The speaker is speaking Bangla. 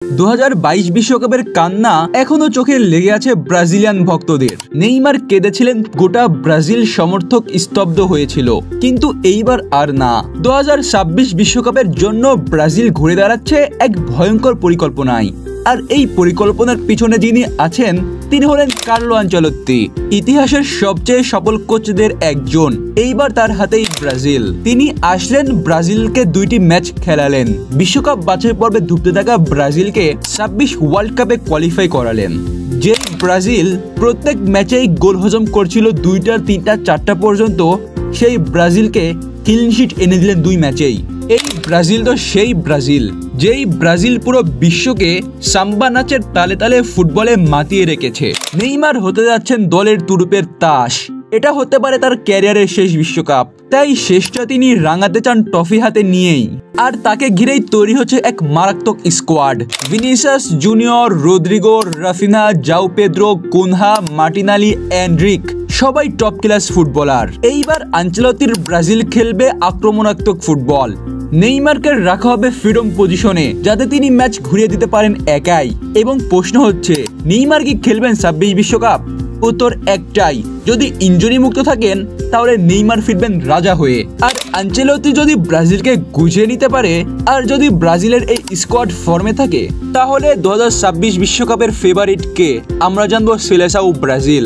2022 বিশ্বকাপের কান্না এখনো চোখে লেগে আছে ব্রাজিলিয়ান ভক্তদের। নেইমার কেঁদেছিলেন, গোটা ব্রাজিল সমর্থক স্তব্ধ হয়েছিল, কিন্তু এইবার আর না। 2026 বিশ্বকাপের জন্য ব্রাজিল ঘুরে দাঁড়াচ্ছে এক ভয়ঙ্কর পরিকল্পনায়। আর এই পরিকল্পনার পিছনে যিনি আছেন তিনি হলেন কার্লো আনচেলত্তি, ইতিহাসের সবচেয়ে সফল কোচদের একজন। এইবার তার হাতেই ব্রাজিল। তিনি আসলেন, ব্রাজিলকে 2টি ম্যাচ খেলালেন, বিশ্বকাপ বাছাই পর্বে ধুঁকতে থাকা ব্রাজিলকে 26 ওয়ার্ল্ড কাপে কোয়ালিফাই করালেন। যে ব্রাজিল প্রত্যেক ম্যাচেই গোল হজম করছিল 2টা, 3টা, 4টা পর্যন্ত, সেই ব্রাজিলকে ক্লিনশিট এনে দিলেন 2 ম্যাচেই। এই ব্রাজিল তো সেই ব্রাজিল, যেই ব্রাজিল পুরো বিশ্বকে সাম্বা নাচের তালে তালে ফুটবলে মাতিয়ে রেখেছে। নেইমার হতে যাচ্ছেন দলের তুরুপের তাস। এটা হতে পারে তার ক্যারিয়ারের শেষ বিশ্বকাপ, তাই শেষটা তিনি রাঙাতে চান ট্রফি হাতে নিয়েই। আর তাকে ঘিরেই তৈরি হচ্ছে এক মারাত্মক squad. Vinicius Junior, Rodrygo, Raphinha, Joao Pedro, Cunha, Martinelli, Endrick, সবাই টপ ক্লাস ফুটবলার। এইবার আনচেলত্তির ব্রাজিল খেলবে আক্রমণাত্মক ফুটবল। নেইমারকে রাখা হবে ফ্রিডম পজিশনে, যাতে তিনি ম্যাচ ঘুরিয়ে দিতে পারেন একাই। এবং প্রশ্ন হচ্ছে, নেইমার কি খেলবেন 26 বিশ্বকাপ? উত্তর একটাই, যদি ইনজুরি মুক্ত থাকেন তাহলে নেইমার ফিরবেন রাজা হয়ে। আর আনচেলত্তি যদি ব্রাজিলকে গুছিয়ে নিতে পারে, আর যদি ব্রাজিলের এই স্কোয়াড ফর্মে থাকে, তাহলে 2026 বিশ্বকাপের ফেভারিট কে? আমরা জানবো সেলেসাও ব্রাজিল।